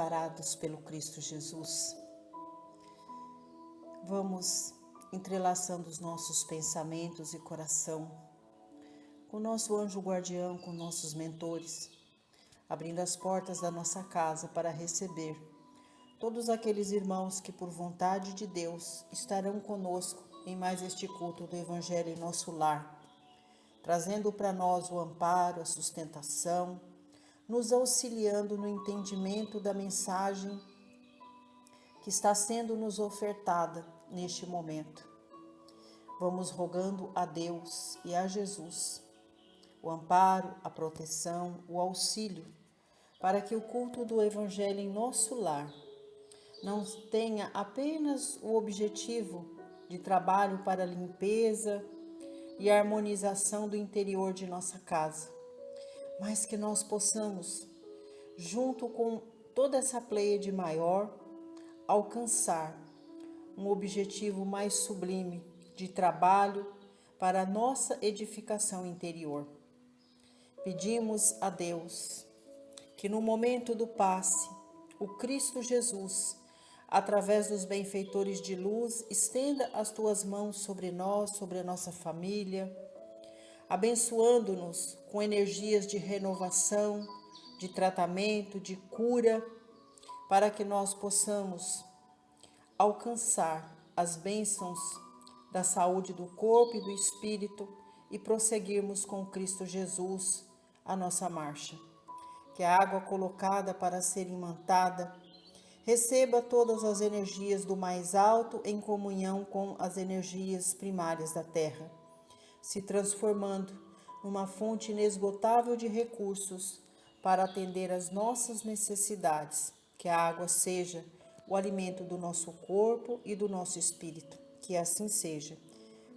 separados pelo Cristo Jesus. Vamos entrelaçando os nossos pensamentos e coração com o nosso anjo guardião, com nossos mentores, abrindo as portas da nossa casa para receber todos aqueles irmãos que, por vontade de Deus, estarão conosco em mais este culto do Evangelho em nosso lar, trazendo para nós o amparo, a sustentação, nos auxiliando no entendimento da mensagem que está sendo nos ofertada neste momento. Vamos rogando a Deus e a Jesus o amparo, a proteção, o auxílio, para que o culto do Evangelho em nosso lar não tenha apenas o objetivo de trabalho para a limpeza e a harmonização do interior de nossa casa, mas que nós possamos, junto com toda essa pleiade maior, alcançar um objetivo mais sublime de trabalho para a nossa edificação interior. Pedimos a Deus que no momento do passe, o Cristo Jesus, através dos benfeitores de luz, estenda as tuas mãos sobre nós, sobre a nossa família, abençoando-nos com energias de renovação, de tratamento, de cura, para que nós possamos alcançar as bênçãos da saúde do corpo e do espírito e prosseguirmos com Cristo Jesus a nossa marcha. Que a água colocada para ser imantada receba todas as energias do mais alto em comunhão com as energias primárias da terra, se transformando numa fonte inesgotável de recursos para atender às nossas necessidades. Que a água seja o alimento do nosso corpo e do nosso espírito. Que assim seja.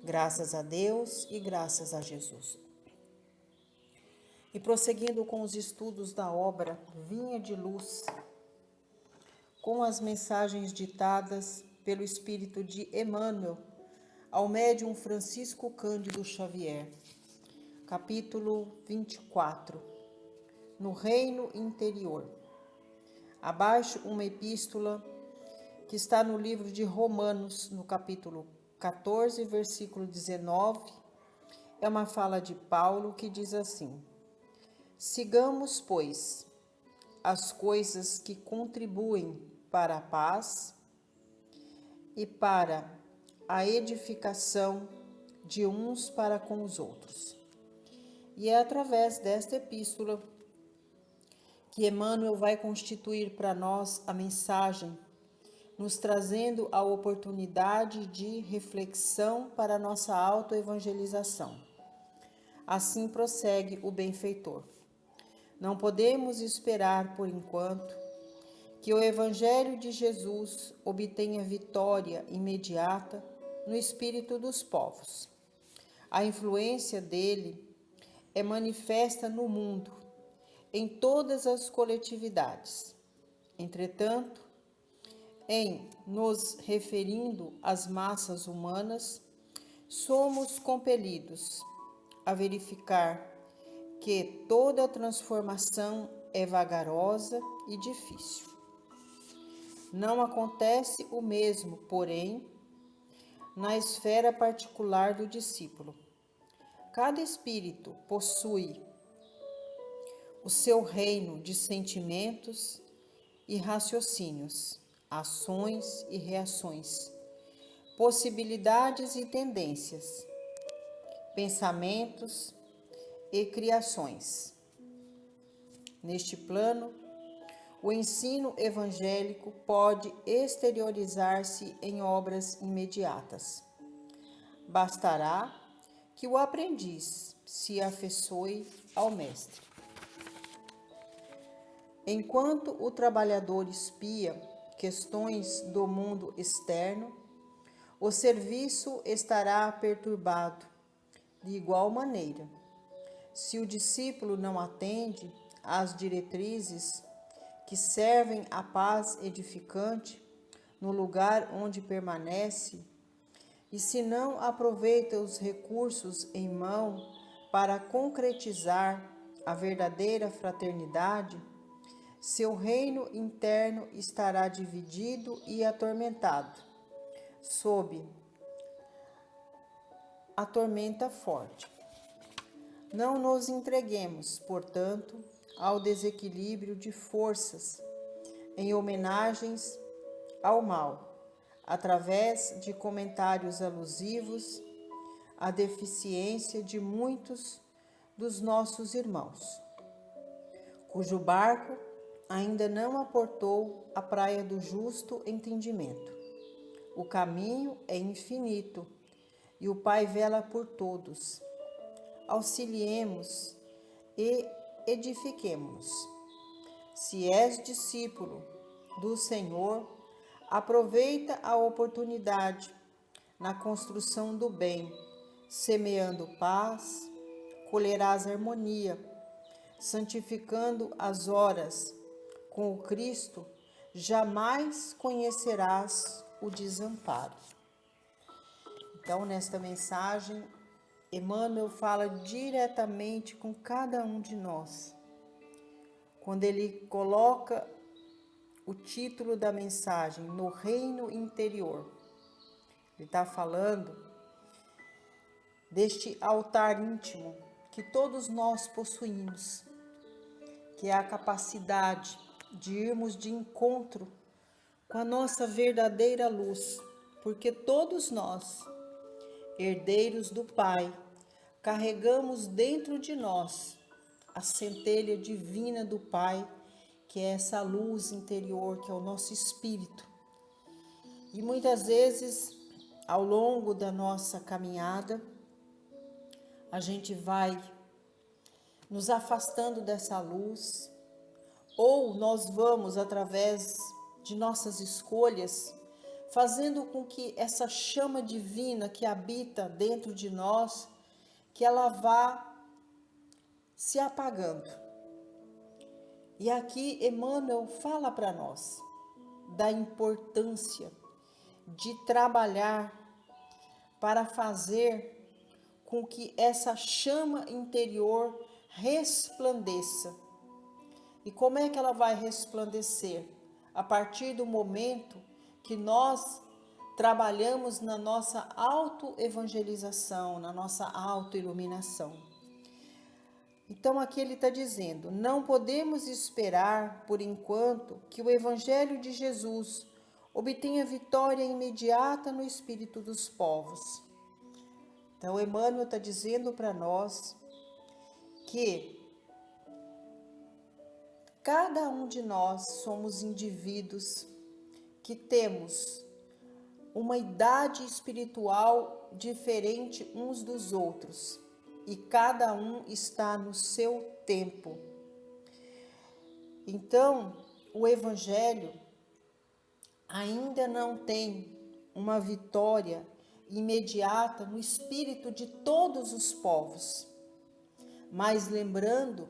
Graças a Deus e graças a Jesus. E prosseguindo com os estudos da obra Vinha de Luz, com as mensagens ditadas pelo Espírito de Emmanuel ao médium Francisco Cândido Xavier, capítulo 24, no Reino Interior. Abaixo uma epístola que está no livro de Romanos, no capítulo 14, versículo 19, é uma fala de Paulo que diz assim: sigamos, pois, as coisas que contribuem para a paz e para a edificação de uns para com os outros. E é através desta epístola que Emmanuel vai constituir para nós a mensagem, nos trazendo a oportunidade de reflexão para a nossa autoevangelização. Assim prossegue o benfeitor. Não podemos esperar, por enquanto, que o Evangelho de Jesus obtenha vitória imediata no espírito dos povos. A influência dele é manifesta no mundo, em todas as coletividades. Entretanto, em nos referindo às massas humanas, somos compelidos a verificar que toda transformação é vagarosa e difícil. Não acontece o mesmo, porém, na esfera particular do discípulo. Cada espírito possui o seu reino de sentimentos e raciocínios, ações e reações, possibilidades e tendências, pensamentos e criações. Neste plano, o ensino evangélico pode exteriorizar-se em obras imediatas. Bastará que o aprendiz se afeiçoe ao mestre. Enquanto o trabalhador espia questões do mundo externo, o serviço estará perturbado de igual maneira. Se o discípulo não atende às diretrizes que servem à paz edificante no lugar onde permanece, e se não aproveita os recursos em mão para concretizar a verdadeira fraternidade, seu reino interno estará dividido e atormentado, sob a tormenta forte. Não nos entreguemos, portanto, ao desequilíbrio de forças em homenagens ao mal, através de comentários alusivos à deficiência de muitos dos nossos irmãos, cujo barco ainda não aportou à praia do justo entendimento. O caminho é infinito e o Pai vela por todos. Auxiliemos e edifiquemo-nos. Se és discípulo do Senhor, aproveita a oportunidade na construção do bem, semeando paz, colherás harmonia, santificando as horas com o Cristo, jamais conhecerás o desamparo. Então, nesta mensagem, Emmanuel fala diretamente com cada um de nós. Quando ele coloca o título da mensagem, No Reino Interior, ele está falando deste altar íntimo que todos nós possuímos, que é a capacidade de irmos de encontro com a nossa verdadeira luz, porque todos nós, herdeiros do Pai, carregamos dentro de nós a centelha divina do Pai, que é essa luz interior, que é o nosso espírito. E muitas vezes, ao longo da nossa caminhada, a gente vai nos afastando dessa luz, ou nós vamos, através de nossas escolhas, fazendo com que essa chama divina que habita dentro de nós, que ela vá se apagando. E aqui Emmanuel fala para nós da importância de trabalhar para fazer com que essa chama interior resplandeça. E como é que ela vai resplandecer? A partir do momento que nós trabalhamos na nossa autoevangelização, na nossa autoiluminação. Então aqui ele está dizendo, não podemos esperar, por enquanto, que o Evangelho de Jesus obtenha vitória imediata no espírito dos povos. Então Emmanuel está dizendo para nós que cada um de nós somos indivíduos que temos uma idade espiritual diferente uns dos outros e cada um está no seu tempo. Então, o Evangelho ainda não tem uma vitória imediata no espírito de todos os povos, mas lembrando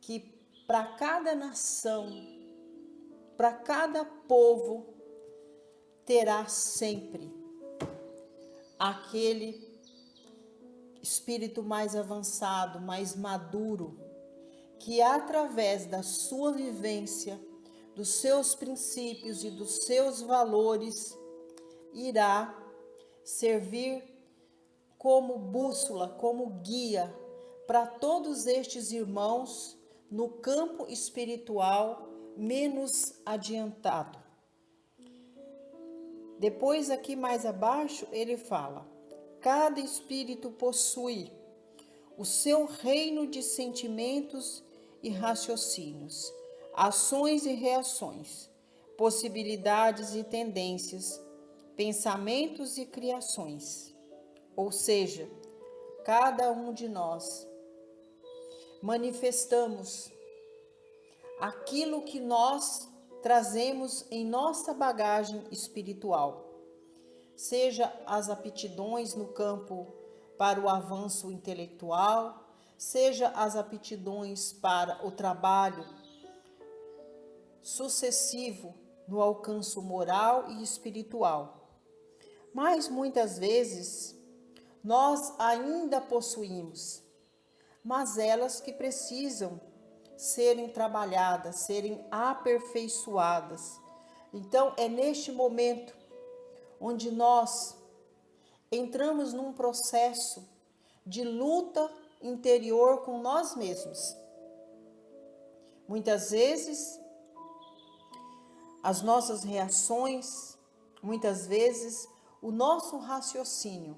que para cada nação, para cada povo, terá sempre aquele espírito mais avançado, mais maduro, que através da sua vivência, dos seus princípios e dos seus valores, irá servir como bússola, como guia para todos estes irmãos no campo espiritual menos adiantado. Depois, aqui mais abaixo, ele fala: cada espírito possui o seu reino de sentimentos e raciocínios, ações e reações, possibilidades e tendências, pensamentos e criações. Ou seja, cada um de nós manifestamos aquilo que nós trazemos em nossa bagagem espiritual, seja as aptidões no campo para o avanço intelectual, seja as aptidões para o trabalho sucessivo no alcance moral e espiritual. Mas muitas vezes nós ainda possuímos mazelas que precisam serem trabalhadas, serem aperfeiçoadas. Então, é neste momento onde nós entramos num processo de luta interior com nós mesmos. Muitas vezes, as nossas reações, muitas vezes, o nosso raciocínio,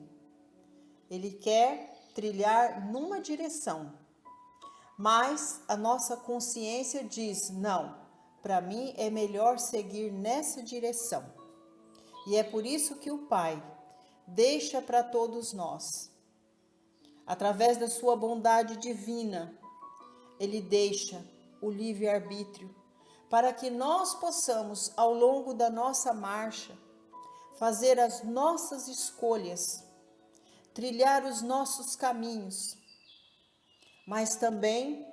ele quer trilhar numa direção, mas a nossa consciência diz, não, para mim é melhor seguir nessa direção. E é por isso que o Pai deixa para todos nós, através da sua bondade divina, Ele deixa o livre-arbítrio para que nós possamos, ao longo da nossa marcha, fazer as nossas escolhas, trilhar os nossos caminhos, mas também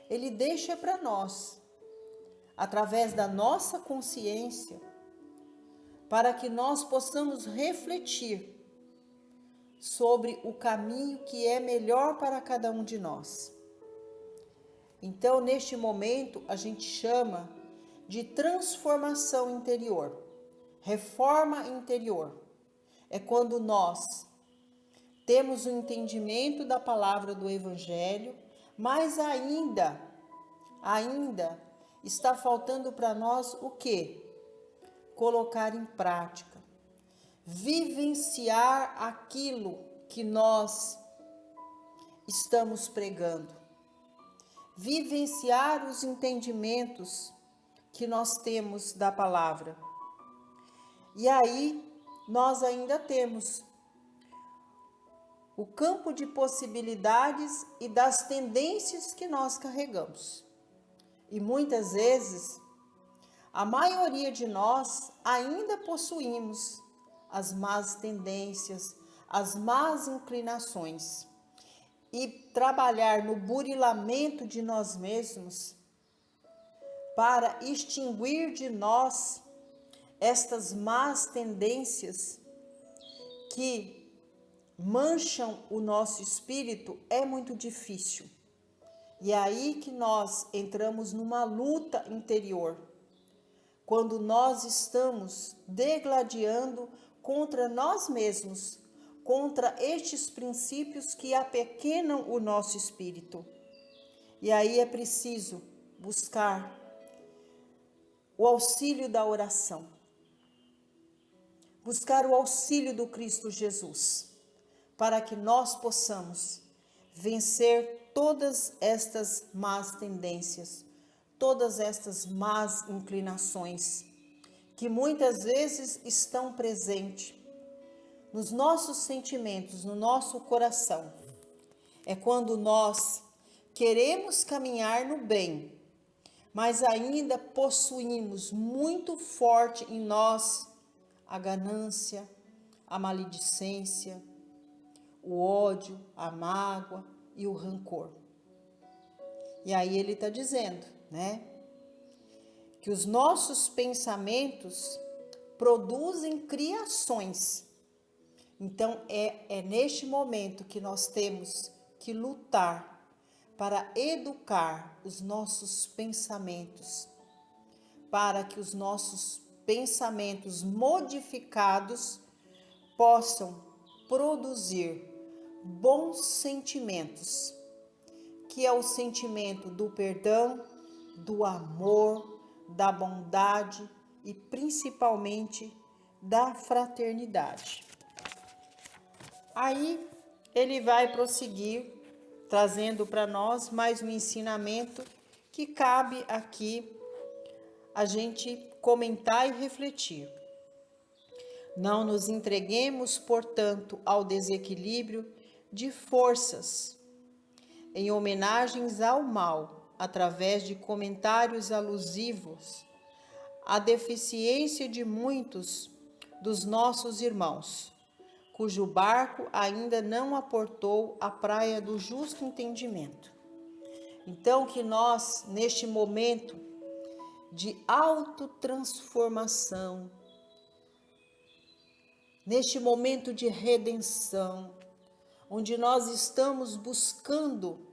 Ele deixa para nós, através da nossa consciência, para que nós possamos refletir sobre o caminho que é melhor para cada um de nós. Então, neste momento, a gente chama de transformação interior, reforma interior. É quando nós temos o entendimento da palavra do Evangelho, mas ainda está faltando para nós o quê? Colocar em prática, vivenciar aquilo que nós estamos pregando, vivenciar os entendimentos que nós temos da palavra. E aí nós ainda temos o campo de possibilidades e das tendências que nós carregamos. E muitas vezes, a maioria de nós ainda possuímos as más tendências, as más inclinações. E trabalhar no burilamento de nós mesmos para extinguir de nós estas más tendências que mancham o nosso espírito é muito difícil. E é aí que nós entramos numa luta interior, quando nós estamos degladiando contra nós mesmos, contra estes princípios que apequenam o nosso espírito. E aí é preciso buscar o auxílio da oração, buscar o auxílio do Cristo Jesus, para que nós possamos vencer todas estas más tendências, todas estas más inclinações, que muitas vezes estão presentes nos nossos sentimentos, no nosso coração. É quando nós queremos caminhar no bem, mas ainda possuímos muito forte em nós a ganância, a maledicência, o ódio, a mágoa e o rancor. E aí ele está dizendo, né, que os nossos pensamentos produzem criações. Então é neste momento que nós temos que lutar para educar os nossos pensamentos, para que os nossos pensamentos modificados possam produzir bons sentimentos, que é o sentimento do perdão, do amor, da bondade e principalmente da fraternidade. Aí ele vai prosseguir trazendo para nós mais um ensinamento que cabe aqui a gente comentar e refletir. Não nos entreguemos, portanto, ao desequilíbrio de forças, em homenagens ao mal, através de comentários alusivos à deficiência de muitos dos nossos irmãos, cujo barco ainda não aportou à praia do justo entendimento. Então, que nós, neste momento de autotransformação, neste momento de redenção, onde nós estamos buscando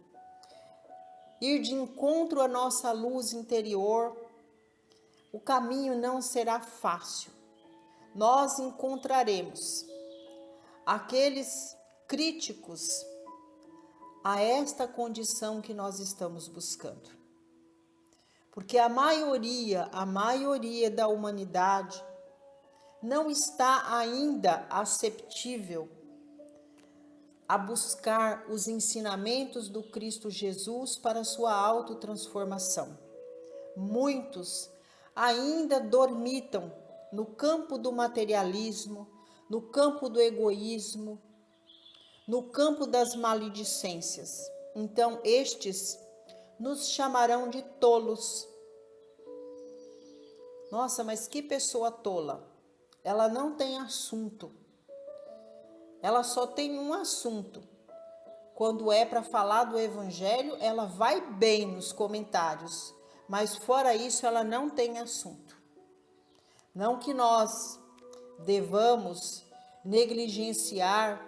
ir de encontro à nossa luz interior, o caminho não será fácil. Nós encontraremos aqueles críticos a esta condição que nós estamos buscando. Porque a maioria da humanidade não está ainda aceptível a buscar os ensinamentos do Cristo Jesus para a sua autotransformação. Muitos ainda dormitam no campo do materialismo, no campo do egoísmo, no campo das maledicências. Então, estes nos chamarão de tolos. Nossa, mas que pessoa tola! Ela não tem assunto. Ela só tem um assunto. Quando é para falar do evangelho, ela vai bem nos comentários, mas fora isso ela não tem assunto. Não que nós devamos negligenciar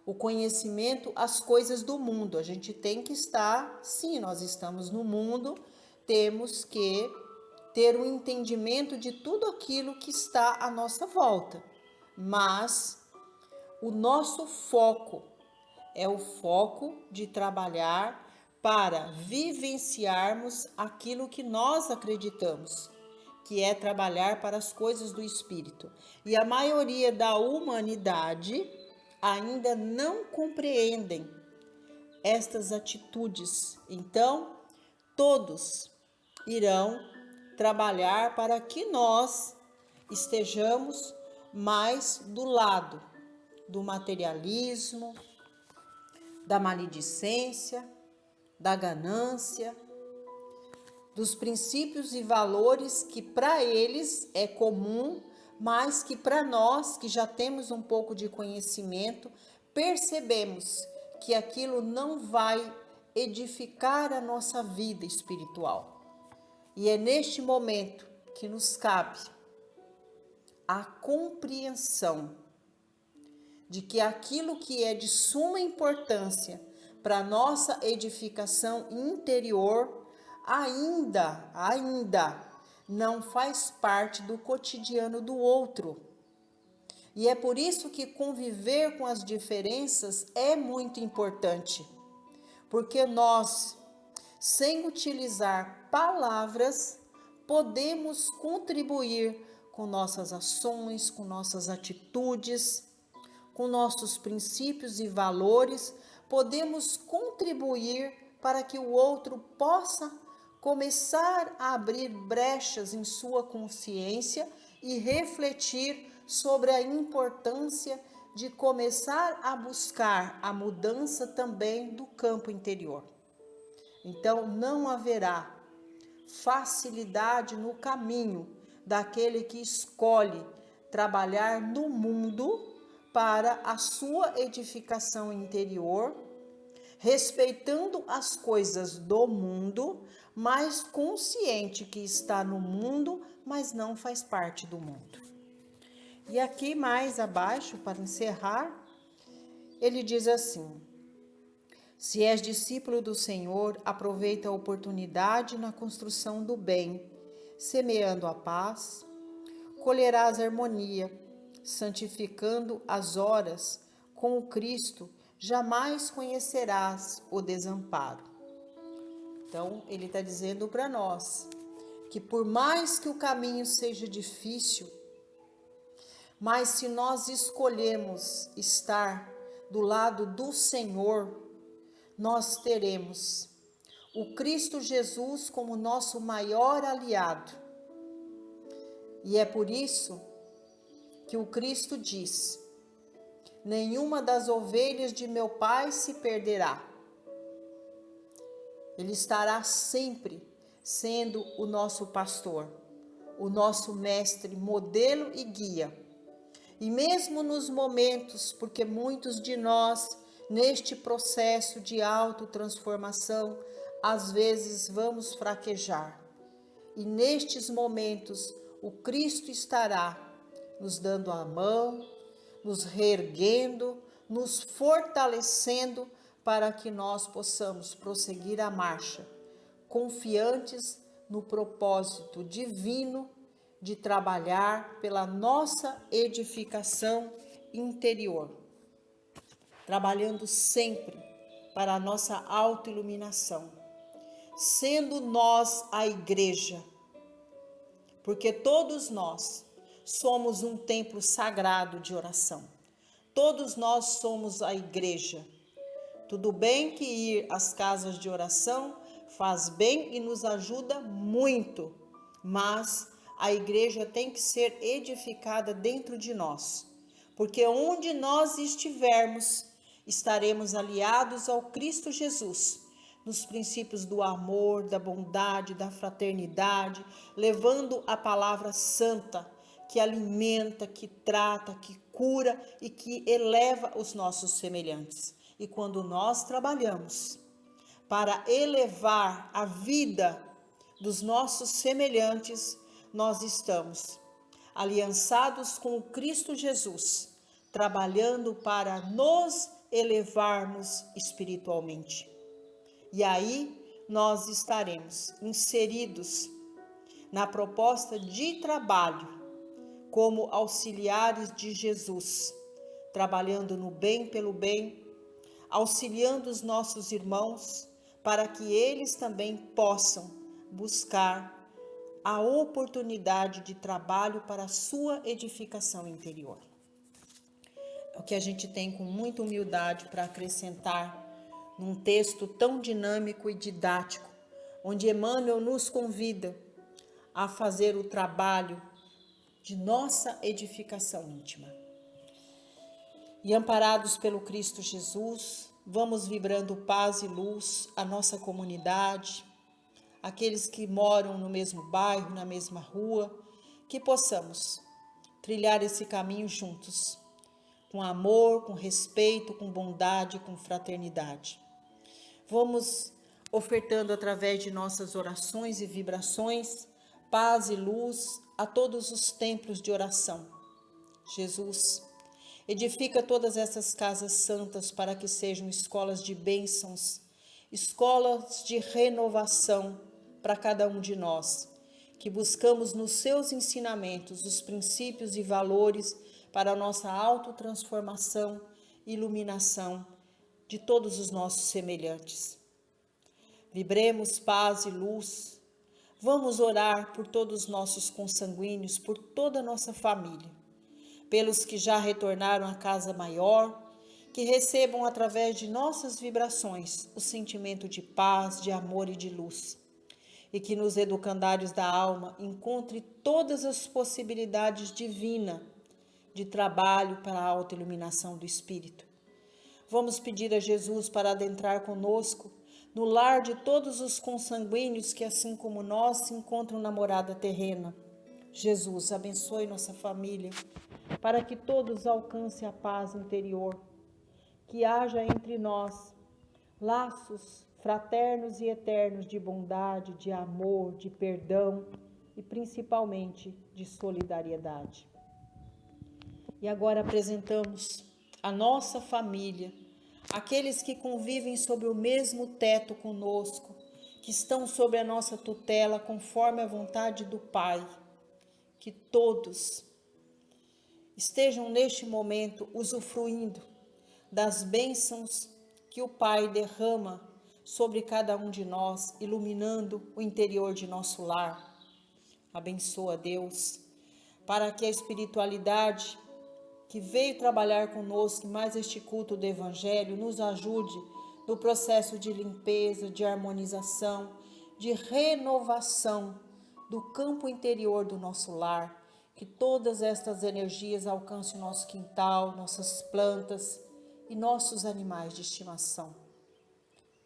o conhecimento, as coisas do mundo. A gente tem que estar, sim, nós estamos no mundo, temos que ter um entendimento de tudo aquilo que está à nossa volta. Mas o nosso foco é o foco de trabalhar para vivenciarmos aquilo que nós acreditamos, que é trabalhar para as coisas do Espírito. E a maioria da humanidade ainda não compreendem estas atitudes. Então, todos irão trabalhar para que nós estejamos mais do lado do materialismo, da maledicência, da ganância, dos princípios e valores que para eles é comum, mas que para nós, que já temos um pouco de conhecimento, percebemos que aquilo não vai edificar a nossa vida espiritual. E é neste momento que nos cabe a compreensão de que aquilo que é de suma importância para a nossa edificação interior ainda não faz parte do cotidiano do outro. E é por isso que conviver com as diferenças é muito importante, porque nós, sem utilizar palavras, podemos contribuir com nossas ações, com nossas atitudes, com nossos princípios e valores, podemos contribuir para que o outro possa começar a abrir brechas em sua consciência e refletir sobre a importância de começar a buscar a mudança também do campo interior. Então, não haverá facilidade no caminho daquele que escolhe trabalhar no mundo para a sua edificação interior, respeitando as coisas do mundo, mas consciente que está no mundo, mas não faz parte do mundo. E aqui mais abaixo, para encerrar, ele diz assim: se és discípulo do Senhor, aproveita a oportunidade na construção do bem, semeando a paz, colherás harmonia, santificando as horas com o Cristo, jamais conhecerás o desamparo. Então, ele está dizendo para nós que por mais que o caminho seja difícil, mas se nós escolhermos estar do lado do Senhor, nós teremos o Cristo Jesus como nosso maior aliado. E é por isso que o Cristo diz: nenhuma das ovelhas de meu Pai se perderá. Ele estará sempre sendo o nosso pastor, o nosso mestre, modelo e guia. E mesmo nos momentos, porque muitos de nós, neste processo de autotransformação, às vezes vamos fraquejar. E nestes momentos, o Cristo estará nos dando a mão, nos reerguendo, nos fortalecendo para que nós possamos prosseguir a marcha, confiantes no propósito divino de trabalhar pela nossa edificação interior, trabalhando sempre para a nossa autoiluminação, sendo nós a igreja, porque todos nós somos um templo sagrado de oração. Todos nós somos a igreja. Tudo bem que ir às casas de oração faz bem e nos ajuda muito, mas a igreja tem que ser edificada dentro de nós, porque onde nós estivermos, estaremos aliados ao Cristo Jesus, nos princípios do amor, da bondade, da fraternidade, levando a palavra santa, que alimenta, que trata, que cura e que eleva os nossos semelhantes. E quando nós trabalhamos para elevar a vida dos nossos semelhantes, nós estamos aliançados com o Cristo Jesus, trabalhando para nos elevarmos espiritualmente. E aí nós estaremos inseridos na proposta de trabalho como auxiliares de Jesus, trabalhando no bem pelo bem, auxiliando os nossos irmãos para que eles também possam buscar a oportunidade de trabalho para a sua edificação interior. É o que a gente tem com muita humildade para acrescentar num texto tão dinâmico e didático, onde Emmanuel nos convida a fazer o trabalho de nossa edificação íntima. E amparados pelo Cristo Jesus, vamos vibrando paz e luz à nossa comunidade, aqueles que moram no mesmo bairro, na mesma rua, que possamos trilhar esse caminho juntos, com amor, com respeito, com bondade, com fraternidade. Vamos ofertando através de nossas orações e vibrações, paz e luz a todos os templos de oração. Jesus, edifica todas essas casas santas para que sejam escolas de bênçãos, escolas de renovação para cada um de nós, que buscamos nos seus ensinamentos os princípios e valores para a nossa autotransformação e iluminação de todos os nossos semelhantes. Vibremos paz e luz. Vamos orar por todos os nossos consanguíneos, por toda a nossa família, pelos que já retornaram à casa maior, que recebam através de nossas vibrações o sentimento de paz, de amor e de luz, e que nos educandários da alma encontre todas as possibilidades divinas de trabalho para a autoiluminação do espírito. Vamos pedir a Jesus para adentrar conosco no lar de todos os consanguíneos que, assim como nós, se encontram na morada terrena. Jesus, abençoe nossa família, para que todos alcancem a paz interior, que haja entre nós laços fraternos e eternos de bondade, de amor, de perdão e principalmente de solidariedade. E agora apresentamos a nossa família, aqueles que convivem sob o mesmo teto conosco, que estão sob a nossa tutela conforme a vontade do Pai, que todos estejam neste momento usufruindo das bênçãos que o Pai derrama sobre cada um de nós, iluminando o interior de nosso lar. Abençoa, Deus, para que a espiritualidade que veio trabalhar conosco mais este culto do Evangelho nos ajude no processo de limpeza, de harmonização, de renovação do campo interior do nosso lar, que todas estas energias alcancem o nosso quintal, nossas plantas e nossos animais de estimação.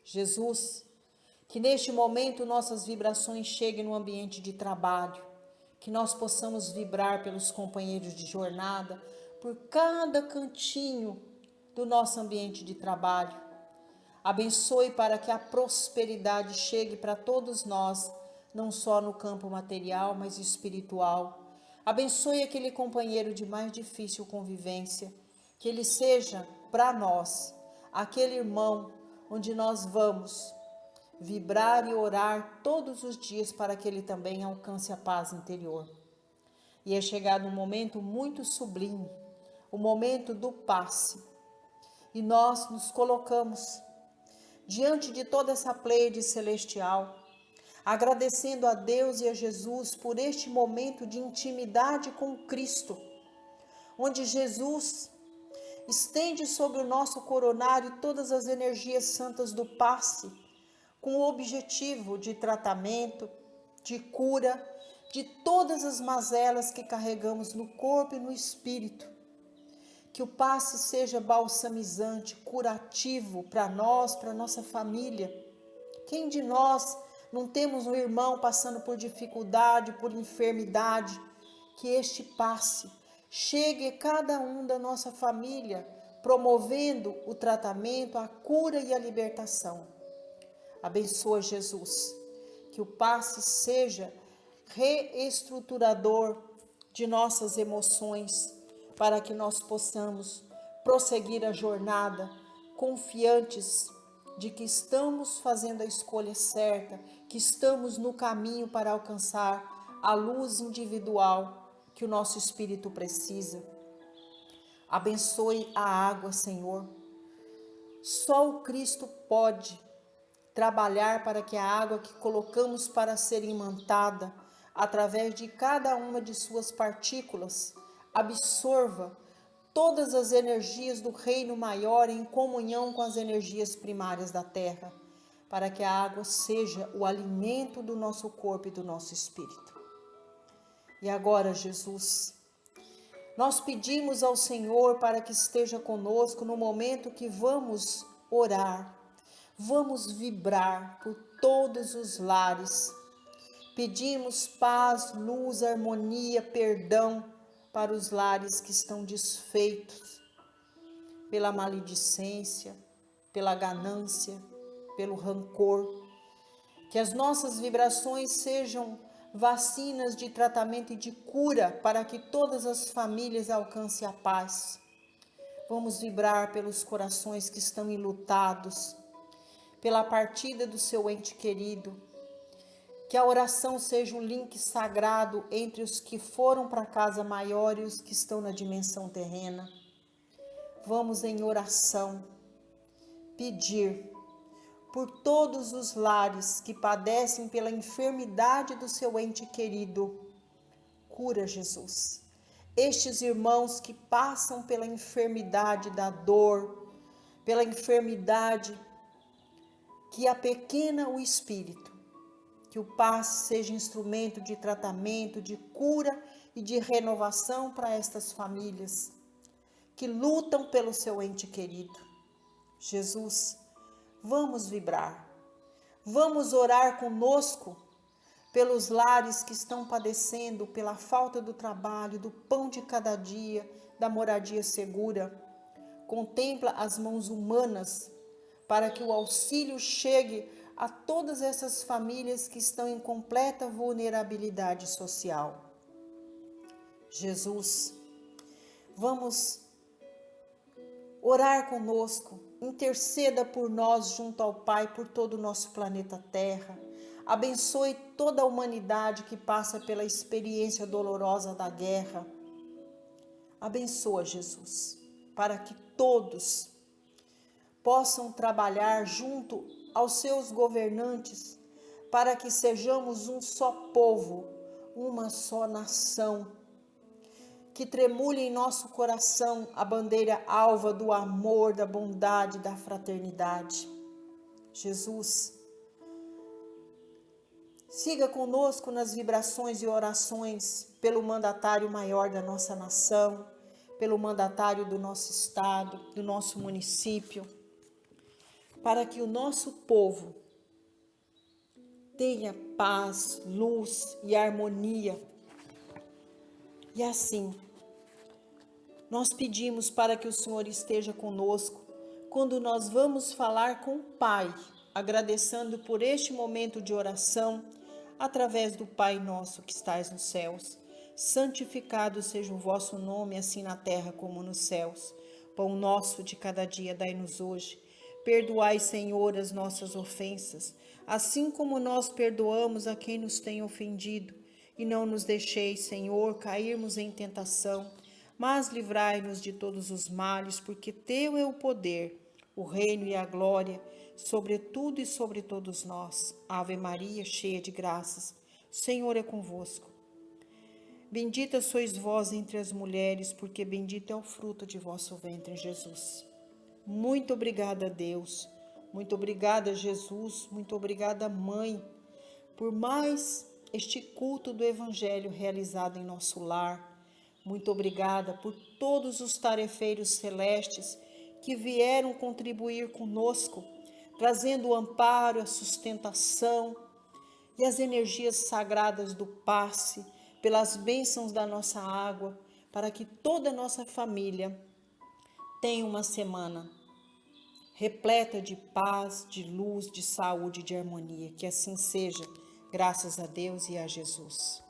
Jesus, que neste momento nossas vibrações cheguem no ambiente de trabalho, que nós possamos vibrar pelos companheiros de jornada, por cada cantinho do nosso ambiente de trabalho. Abençoe para que a prosperidade chegue para todos nós, não só no campo material, mas espiritual. Abençoe aquele companheiro de mais difícil convivência, que ele seja para nós aquele irmão onde nós vamos vibrar e orar todos os dias para que ele também alcance a paz interior. E é chegado um momento muito sublime, o momento do passe. E nós nos colocamos diante de toda essa pleiade celestial, agradecendo a Deus e a Jesus por este momento de intimidade com Cristo, onde Jesus estende sobre o nosso coronário todas as energias santas do passe, com o objetivo de tratamento, de cura, de todas as mazelas que carregamos no corpo e no espírito. Que o passe seja balsamizante, curativo para nós, para nossa família. Quem de nós não temos um irmão passando por dificuldade, por enfermidade? Que este passe chegue a cada um da nossa família, promovendo o tratamento, a cura e a libertação. Abençoa, Jesus, que o passe seja reestruturador de nossas emoções, para que nós possamos prosseguir a jornada confiantes de que estamos fazendo a escolha certa, que estamos no caminho para alcançar a luz individual que o nosso espírito precisa. Abençoe a água, Senhor. Só o Cristo pode trabalhar para que a água que colocamos para ser imantada, através de cada uma de suas partículas, absorva todas as energias do reino maior em comunhão com as energias primárias da terra, para que a água seja o alimento do nosso corpo e do nosso espírito. E agora, Jesus, nós pedimos ao Senhor para que esteja conosco no momento que vamos orar, vamos vibrar por todos os lares. Pedimos paz, luz, harmonia, perdão para os lares que estão desfeitos pela maledicência, pela ganância, pelo rancor. Que as nossas vibrações sejam vacinas de tratamento e de cura para que todas as famílias alcancem a paz. Vamos vibrar pelos corações que estão enlutados, pela partida do seu ente querido. Que a oração seja um link sagrado entre os que foram para a casa maior e os que estão na dimensão terrena. Vamos em oração pedir por todos os lares que padecem pela enfermidade do seu ente querido. Cura, Jesus. Estes irmãos que passam pela enfermidade da dor, pela enfermidade que apequena o espírito. Que o passe seja instrumento de tratamento, de cura e de renovação para estas famílias que lutam pelo seu ente querido. Jesus, vamos vibrar, vamos orar conosco pelos lares que estão padecendo pela falta do trabalho, do pão de cada dia, da moradia segura. Contempla as mãos humanas para que o auxílio chegue a todas essas famílias que estão em completa vulnerabilidade social. Jesus, vamos orar conosco, interceda por nós junto ao Pai, por todo o nosso planeta Terra. Abençoe toda a humanidade que passa pela experiência dolorosa da guerra. Abençoa, Jesus, para que todos possam trabalhar junto aos seus governantes, para que sejamos um só povo, uma só nação, que tremule em nosso coração a bandeira alva do amor, da bondade, da fraternidade. Jesus, siga conosco nas vibrações e orações pelo mandatário maior da nossa nação, pelo mandatário do nosso estado, do nosso município, para que o nosso povo tenha paz, luz e harmonia. E assim, nós pedimos para que o Senhor esteja conosco quando nós vamos falar com o Pai, agradecendo por este momento de oração, através do Pai nosso que estais nos céus. Santificado seja o vosso nome, assim na terra como nos céus. Pão nosso de cada dia dai-nos hoje. Perdoai, Senhor, as nossas ofensas, assim como nós perdoamos a quem nos tem ofendido. E não nos deixeis, Senhor, cairmos em tentação, mas livrai-nos de todos os males, porque teu é o poder, o reino e a glória, sobre tudo e sobre todos nós. Ave Maria, cheia de graças, o Senhor é convosco. Bendita sois vós entre as mulheres, porque bendito é o fruto de vosso ventre, Jesus. Muito obrigada, Deus. Muito obrigada, Jesus. Muito obrigada, Mãe, por mais este culto do Evangelho realizado em nosso lar. Muito obrigada por todos os tarefeiros celestes que vieram contribuir conosco, trazendo o amparo, a sustentação e as energias sagradas do passe, pelas bênçãos da nossa água, para que toda a nossa família tenha uma semana repleta de paz, de luz, de saúde, de harmonia. Que assim seja, graças a Deus e a Jesus.